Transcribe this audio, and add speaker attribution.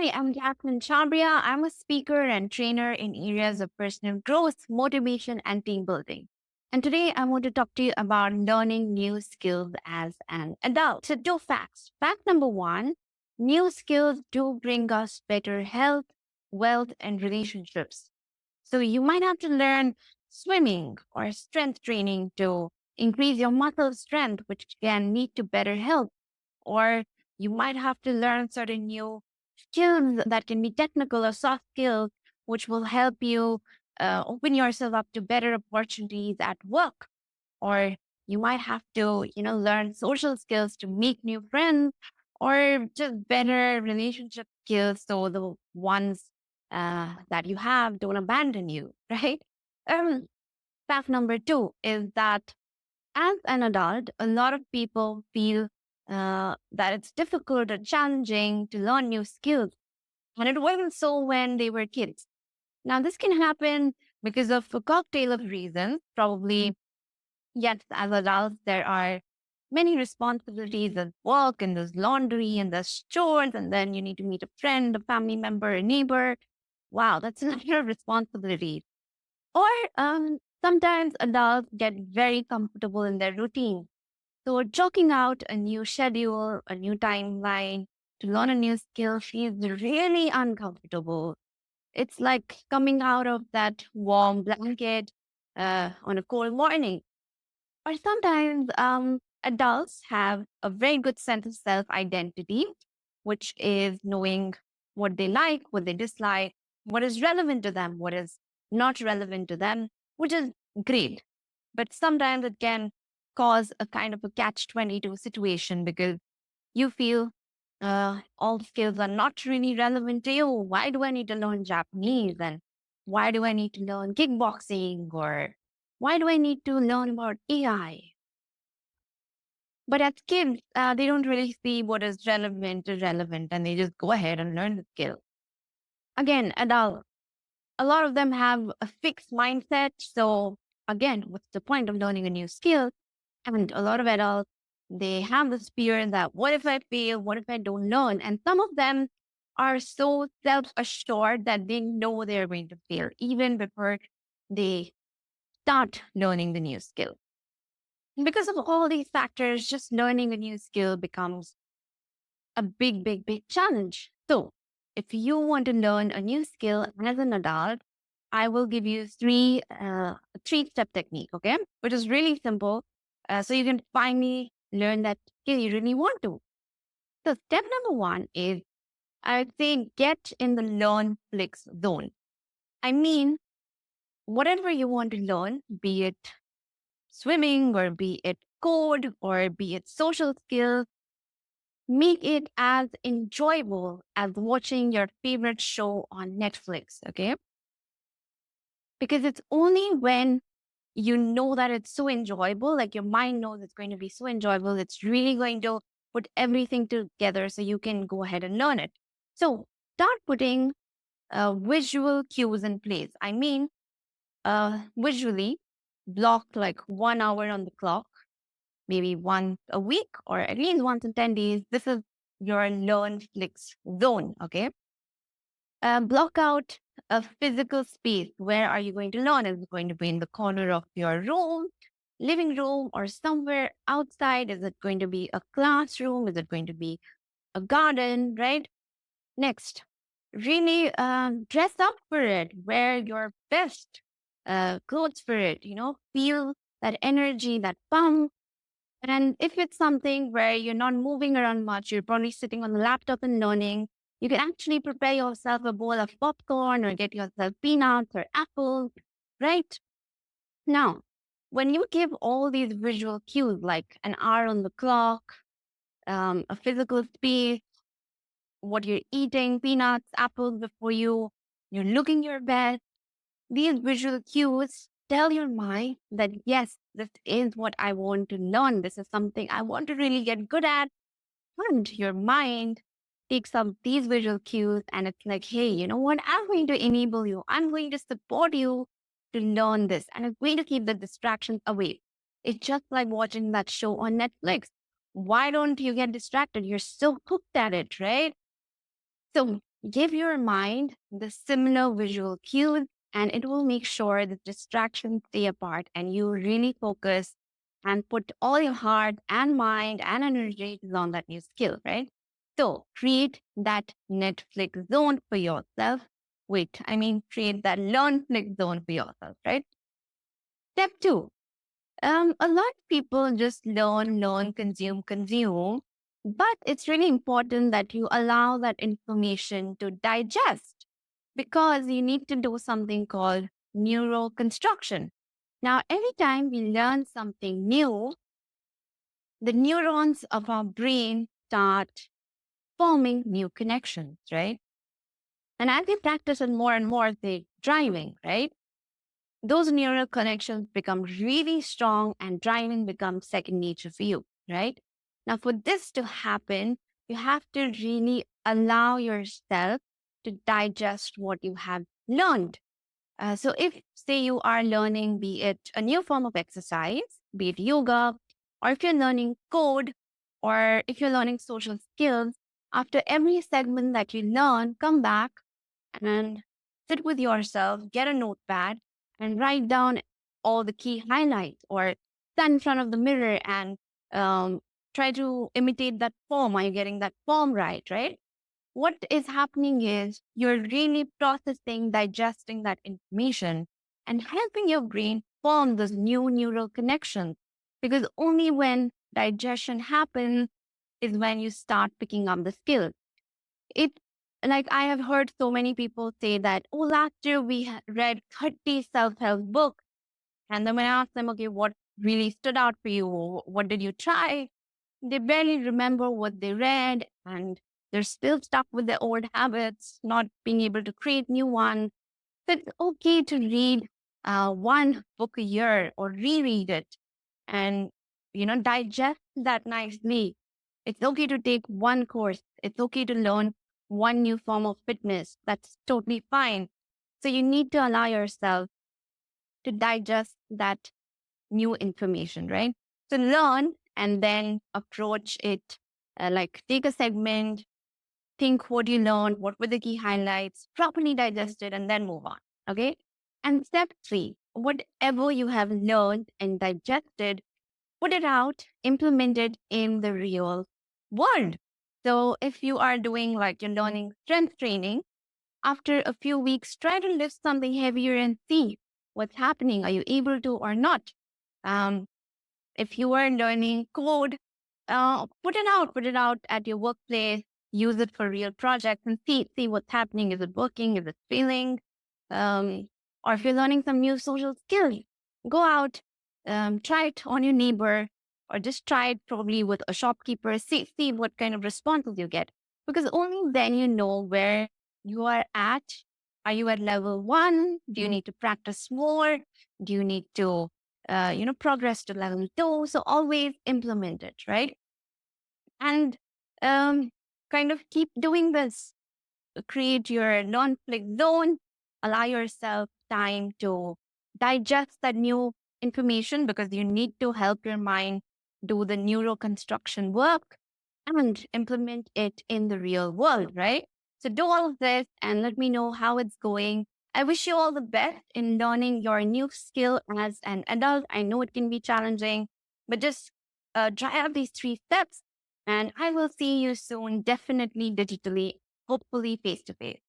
Speaker 1: Hi, I'm Jasmine Chabria. I'm a speaker and trainer in areas of personal growth, motivation, and team building. And today I want to talk to you about learning new skills as an adult. So, two facts. Fact number one, new skills do bring us better health, wealth, and relationships. So, you might have to learn swimming or strength training to increase your muscle strength, which can lead to better health, or you might have to learn certain new skills that can be technical or soft skills, which will help you open yourself up to better opportunities at work. Or you might have to, learn social skills to make new friends or just better relationship skills so the ones that you have don't abandon you, right? Um, Fact number two is that as an adult, a lot of people feel that it's difficult or challenging to learn new skills. And it wasn't so when they were kids. Now, this can happen because of a cocktail of reasons. Probably, yes, as adults, there are many responsibilities at work, and there's laundry, and there's chores, and then you need to meet a friend, a family member, a neighbor. Wow, that's a lot of responsibility. Or sometimes adults get very comfortable in their routine, so chalking out a new schedule, a new timeline to learn a new skill feels really uncomfortable. It's like coming out of that warm blanket on a cold morning. Or sometimes adults have a very good sense of self identity, which is knowing what they like, what they dislike, what is relevant to them, what is not relevant to them, which is great. But sometimes it can cause a kind of a catch 22 situation because you feel all the skills are not really relevant to you. Why do I need to learn Japanese? And why do I need to learn kickboxing? Or why do I need to learn about AI? But as kids, they don't really see what is relevant to relevant and they just go ahead and learn the skill. Again, adults, a lot of them have a fixed mindset. So, again, what's the point of learning a new skill? And a lot of adults, they have this fear that what if I fail? What if I don't learn? And some of them are so self assured that they know they're going to fail even before they start learning the new skill. And because of all these factors, just learning a new skill becomes a big, big, big challenge. So, if you want to learn a new skill as an adult, I will give you three-step technique, okay? Which is really simple. So you can finally learn that skill you really want to. So step number one is I would say get in the Learnflix zone. I mean, whatever you want to learn, be it swimming or be it code or be it social skills, make it as enjoyable as watching your favorite show on Netflix, okay? Because it's only when you know that it's so enjoyable, like your mind knows it's going to be so enjoyable, it's really going to put everything together so you can go ahead and learn it. So start putting visual cues in place. I mean, visually block like 1 hour on the clock, maybe once a week or at least once in 10 days. This is your Learnflix zone, okay? Block out a physical space. Where are you going to learn? Is it going to be in the corner of your room, living room, or somewhere outside? Is it going to be a classroom? Is it going to be a garden, right? Next, really dress up for it. Wear your best clothes for it. Feel that energy, that pump. And if it's something where you're not moving around much, you're probably sitting on the laptop and learning, you can actually prepare yourself a bowl of popcorn or get yourself peanuts or apples, right? Now, when you give all these visual cues like an hour on the clock, a physical space, what you're eating, peanuts, apples before you're looking your best, these visual cues tell your mind that, yes, this is what I want to learn. This is something I want to really get good at. And your mind takes up these visual cues and it's like, hey, you know what? I'm going to enable you. I'm going to support you to learn this. And I'm going to keep the distractions away. It's just like watching that show on Netflix. Why don't you get distracted? You're so hooked at it, right? So Give your mind the similar visual cues, and it will make sure that distractions stay apart and you really focus and put all your heart and mind and energy on that new skill, right? So create that Netflix zone for yourself. Create that Learnflix zone for yourself, right? Step two, a lot of people just learn, consume, but it's really important that you allow that information to digest because you need to do something called neuroconstruction. Now, every time we learn something new, the neurons of our brain start forming new connections, right? And as we practice it more and more, they're driving, right? Those neural connections become really strong and driving becomes second nature for you, right? Now, for this to happen, you have to really allow yourself to digest what you have learned. So, if say you are learning, be it a new form of exercise, be it yoga, or if you're learning code, or if you're learning social skills, after every segment that you learn, come back and sit with yourself, get a notepad, and write down all the key highlights, or stand in front of the mirror and um, try to imitate that form. Are you getting that form right? Right? What is happening is you're really processing, digesting that information, and helping your brain form those new neural connections. Because only when digestion happens is when you start picking up the skill. It like I have heard so many people say that, oh, last year we read 30 self-help books. And then when I ask them, okay, what really stood out for you? What did you try? They barely remember what they read, and they're still stuck with their old habits, not being able to create new ones. So it's okay to read one book a year or reread it and, digest that nicely. It's okay to take one course. It's okay to learn one new form of fitness. That's totally fine. So you need to allow yourself to digest that new information, right? So learn and then approach it, like take a segment, think what you learned, what were the key highlights, properly digest it, and then move on. Okay. And step three, whatever you have learned and digested, put it out, implement it in the real world. So if you are doing like you're learning strength training, after a few weeks, try to lift something heavier and see what's happening. Are you able to or not? Um, if you are learning code, put it out at your workplace, use it for real projects and see what's happening. Is it working? Is it failing? Or if you're learning some new social skill, go out, try it on your neighbor, or just try it probably with a shopkeeper, see what kind of responses you get. Because only then you know where you are at. Are you at level one? Do you need to practice more? Do you need to progress to level two? So always implement it, right? And um, kind of keep doing this. Create your non-flick zone, allow yourself time to digest that new information because you need to help your mind do the neuroconstruction work and implement it in the real world, right? So do all of this and let me know how it's going. I wish you all the best in learning your new skill as an adult. I know it can be challenging, but just try out these three steps and I will see you soon, definitely digitally, hopefully face to face.